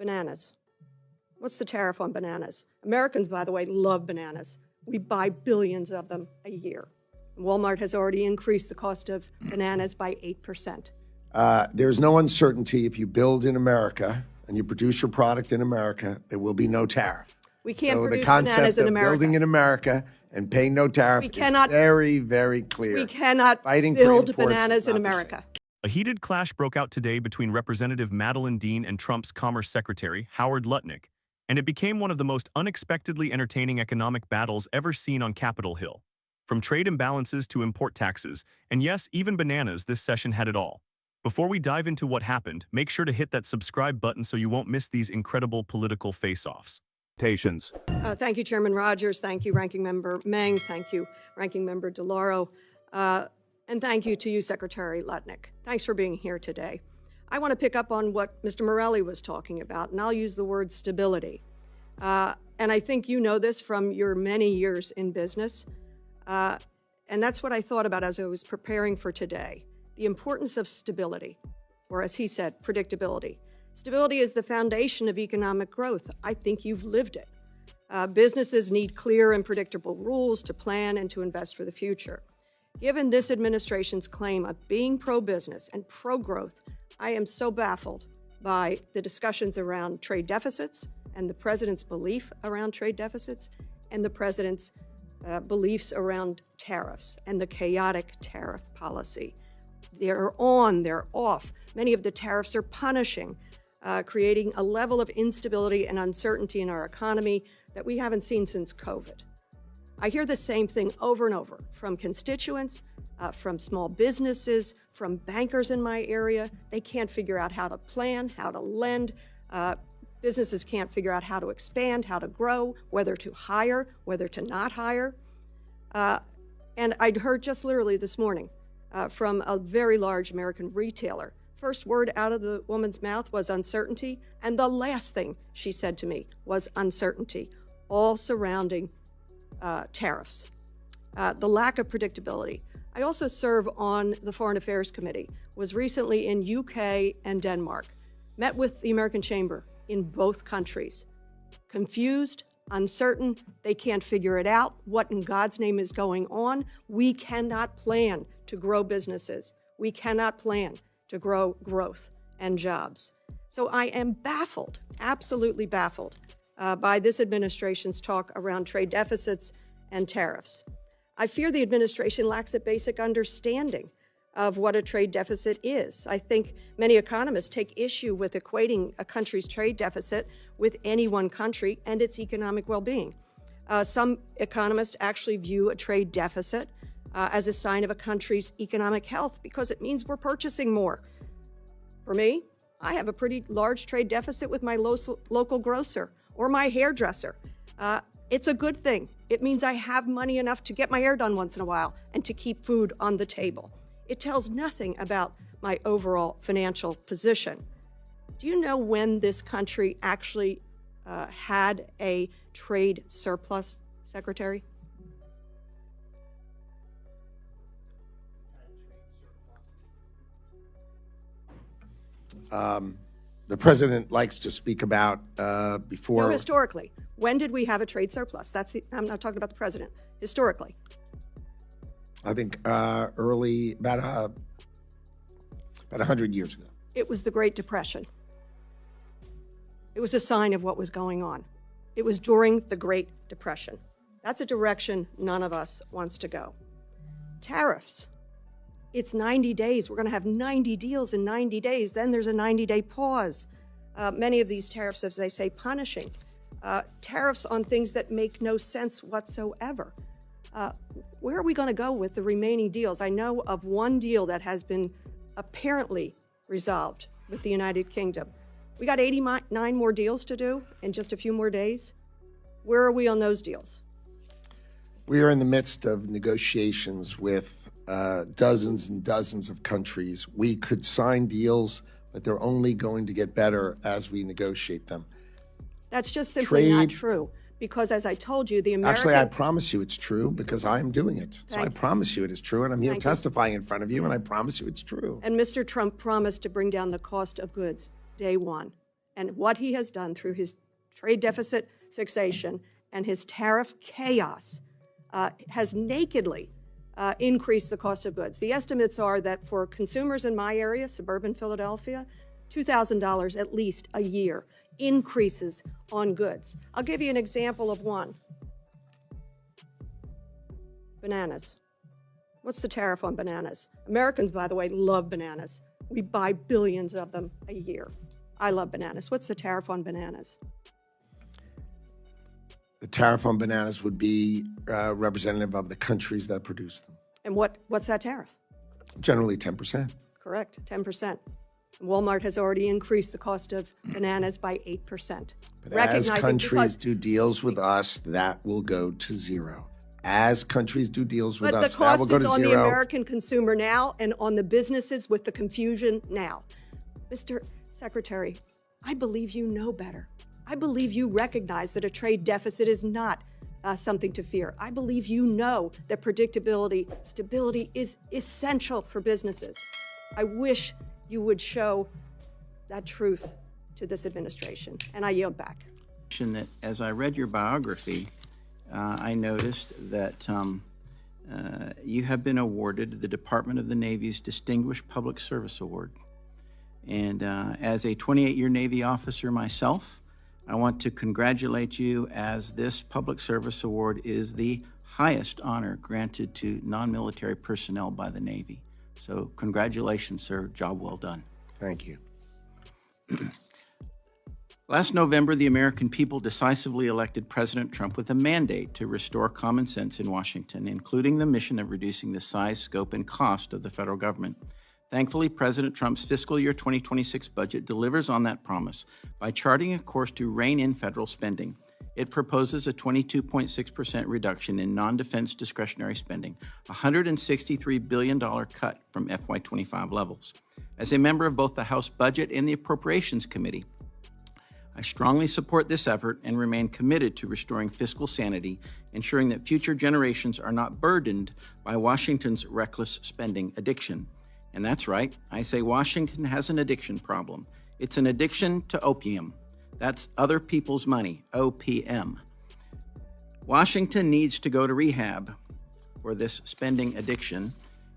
Bananas. What's the tariff on bananas? Americans, by the way, love bananas. We buy billions of them a year. Walmart has already increased the cost of bananas by 8%. There's no uncertainty. If you build in America and you produce your product in America, there will be no tariff. We can't so produce the concept bananas in of America. building in America and paying no tariff is very, very clear. We cannot Fighting build for imports bananas is in not the America. A heated clash broke out today between Representative Madeleine Dean and Trump's Commerce Secretary, Howard Lutnick, and it became one of the most unexpectedly entertaining economic battles ever seen on Capitol Hill. From trade imbalances to import taxes, and yes, even bananas, this session had it all. Before we dive into what happened, make sure to hit that subscribe button so you won't miss these incredible political face-offs. Thank you, Chairman Rogers. Thank you, Ranking Member Meng. Thank you, Ranking Member DeLauro. And thank you to you, Secretary Lutnick. Thanks for being here today. I want to pick up on what Mr. Morelli was talking about, and I'll use the word stability. And I think you know this from your many years in business. And that's what I thought about as I was preparing for today. The importance of stability, or as he said, predictability. Stability is the foundation of economic growth. I think you've lived it. Businesses need clear and predictable rules to plan and to invest for the future. Given this administration's claim of being pro-business and pro-growth, I am so baffled by the discussions around trade deficits and the president's belief around trade deficits and the president's beliefs around tariffs and the chaotic tariff policy. They're on, they're off. Many of the tariffs are punishing, creating a level of instability and uncertainty in our economy that we haven't seen since COVID. I hear the same thing over and over from constituents, from small businesses, from bankers in my area. They can't figure out how to plan, how to lend. Businesses can't figure out how to expand, how to grow, whether to hire, whether to not hire. And I'd heard just literally this morning from a very large American retailer. First word out of the woman's mouth was uncertainty, and the last thing she said to me was uncertainty, all surrounding tariffs. The lack of predictability. I also serve on the Foreign Affairs Committee, was recently in UK and Denmark, met with the American Chamber in both countries. Confused, uncertain, they can't figure it out. What in God's name is going on? We cannot plan to grow businesses. We cannot plan to grow growth and jobs. So I am baffled, absolutely baffled, by this administration's talk around trade deficits and tariffs. I fear the administration lacks a basic understanding of what a trade deficit is. I think many economists take issue with equating a country's trade deficit with any one country and its economic well-being. Some economists actually view a trade deficit as a sign of a country's economic health because it means we're purchasing more. For me, I have a pretty large trade deficit with my local grocer or my hairdresser. It's a good thing. It means I have money enough to get my hair done once in a while and to keep food on the table. It tells nothing about my overall financial position. Do you know when this country actually had a trade surplus, Secretary? The president likes to speak about before. No, historically. When did we have a trade surplus? I'm not talking about the president. Historically. I think early, about 100 years ago. It was the Great Depression. It was a sign of what was going on. It was during the Great Depression. That's a direction none of us wants to go. Tariffs. It's 90 days. We're going to have 90 deals in 90 days. Then there's a 90-day pause. Many of these tariffs, as they say, punishing. Tariffs on things that make no sense whatsoever. Where are we going to go with the remaining deals? I know of one deal that has been apparently resolved with the United Kingdom. We got 89 more deals to do in just a few more days. Where are we on those deals? We are in the midst of negotiations with dozens and dozens of countries. We could sign deals, but they're only going to get better as we negotiate them. That's just simply not true. Because as I told you, the American... Actually, I promise you it's true because I am doing it. So I promise you it is true, and I'm here testifying in front of you, and I promise you it's true. And Mr. Trump promised to bring down the cost of goods day one. And what he has done through his trade deficit fixation and his tariff chaos has nakedly increased the cost of goods. The estimates are that for consumers in my area, suburban Philadelphia, $2,000 at least a year increases on goods. I'll give you an example of one. Bananas. What's the tariff on bananas? Americans, by the way, love bananas. We buy billions of them a year. I love bananas. What's the tariff on bananas? The tariff on bananas would be representative of the countries that produce them. And what's that tariff? Generally 10%. Correct, 10%. Walmart has already increased the cost of bananas by 8%. But as countries do deals with us, that will go to zero. As countries do deals with us, that will go to zero. But the cost is on the American consumer now and on the businesses with the confusion now. Mr. Secretary, I believe you know better. I believe you recognize that a trade deficit is not something to fear. I believe you know that predictability, stability is essential for businesses. I wish you would show that truth to this administration. And I yield back. That as I read your biography, I noticed that you have been awarded the Department of the Navy's Distinguished Public Service Award. And as a 28-year Navy officer myself, I want to congratulate you, as this public service award is the highest honor granted to non-military personnel by the Navy. So congratulations, sir. Job well done. Thank you. Last November, the American people decisively elected President Trump with a mandate to restore common sense in Washington, including the mission of reducing the size, scope, and cost of the federal government. Thankfully, President Trump's fiscal year 2026 budget delivers on that promise by charting a course to rein in federal spending. It proposes a 22.6% reduction in non-defense discretionary spending, a $163 billion cut from FY25 levels. As a member of both the House Budget and the Appropriations Committee, I strongly support this effort and remain committed to restoring fiscal sanity, ensuring that future generations are not burdened by Washington's reckless spending addiction. And that's right, I say Washington has an addiction problem. It's an addiction to opium. That's other people's money, OPM. Washington needs to go to rehab for this spending addiction,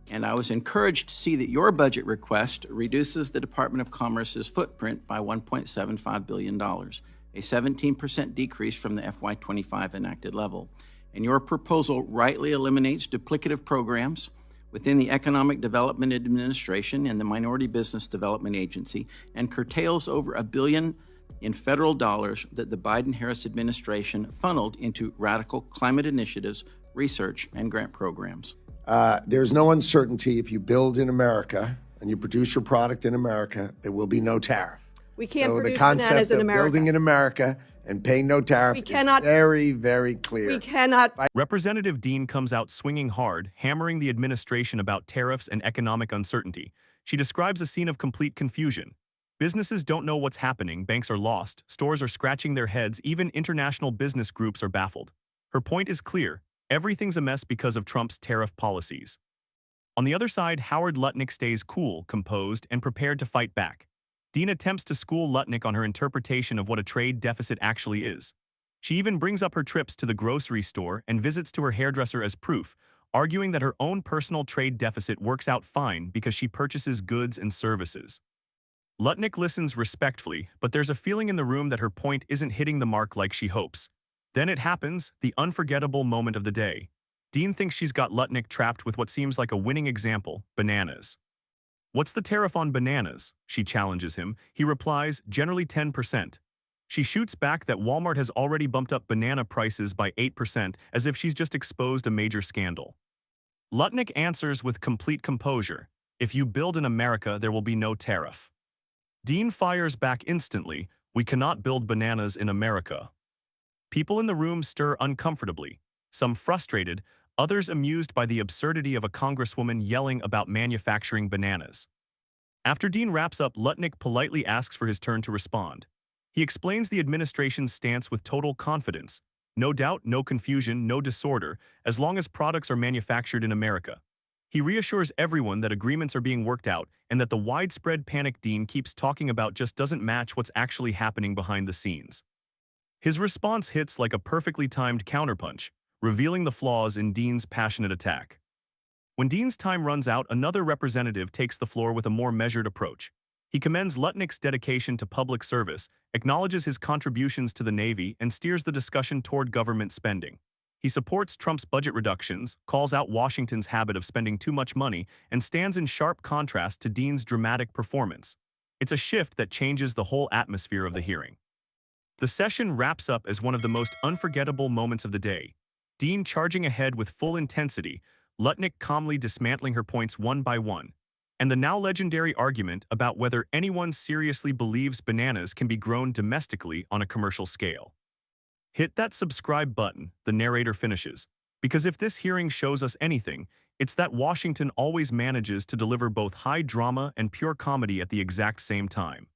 and I was encouraged to see that your budget request reduces the Department of Commerce's footprint by $1.75 billion, a 17% decrease from the FY25 enacted level. And your proposal rightly eliminates duplicative programs within the Economic Development Administration and the Minority Business Development Agency, and curtails over $1 billion in federal dollars that the Biden-Harris administration funneled into radical climate initiatives, research, and grant programs. There's no uncertainty. If you build in America and you produce your product in America, there will be no tariff. We can't so produce the concept bananas in of America. Building in America and paying no tariff is very, very clear. We cannot. Representative Dean comes out swinging hard, hammering the administration about tariffs and economic uncertainty. She describes a scene of complete confusion. Businesses don't know what's happening, banks are lost, stores are scratching their heads, even international business groups are baffled. Her point is clear. Everything's a mess because of Trump's tariff policies. On the other side, Howard Lutnick stays cool, composed, and prepared to fight back. Dean attempts to school Lutnick on her interpretation of what a trade deficit actually is. She even brings up her trips to the grocery store and visits to her hairdresser as proof, arguing that her own personal trade deficit works out fine because she purchases goods and services. Lutnick listens respectfully, but there's a feeling in the room that her point isn't hitting the mark like she hopes. Then it happens, the unforgettable moment of the day. Dean thinks she's got Lutnick trapped with what seems like a winning example, bananas. "What's the tariff on bananas?" she challenges him. He replies, "Generally 10%. She shoots back that Walmart has already bumped up banana prices by 8%, as if she's just exposed a major scandal. Lutnick answers with complete composure, "If you build in America, there will be no tariff." Dean fires back instantly, "We cannot build bananas in America." People in the room stir uncomfortably, some frustrated, others amused by the absurdity of a congresswoman yelling about manufacturing bananas. After Dean wraps up, Lutnick politely asks for his turn to respond. He explains the administration's stance with total confidence. No doubt, no confusion, no disorder, as long as products are manufactured in America. He reassures everyone that agreements are being worked out and that the widespread panic Dean keeps talking about just doesn't match what's actually happening behind the scenes. His response hits like a perfectly timed counterpunch, revealing the flaws in Dean's passionate attack. When Dean's time runs out, another representative takes the floor with a more measured approach. He commends Lutnick's dedication to public service, acknowledges his contributions to the Navy, and steers the discussion toward government spending. He supports Trump's budget reductions, calls out Washington's habit of spending too much money, and stands in sharp contrast to Dean's dramatic performance. It's a shift that changes the whole atmosphere of the hearing. The session wraps up as one of the most unforgettable moments of the day. Dean charging ahead with full intensity, Lutnick calmly dismantling her points one by one, and the now legendary argument about whether anyone seriously believes bananas can be grown domestically on a commercial scale. Hit that subscribe button, the narrator finishes, because if this hearing shows us anything, it's that Washington always manages to deliver both high drama and pure comedy at the exact same time.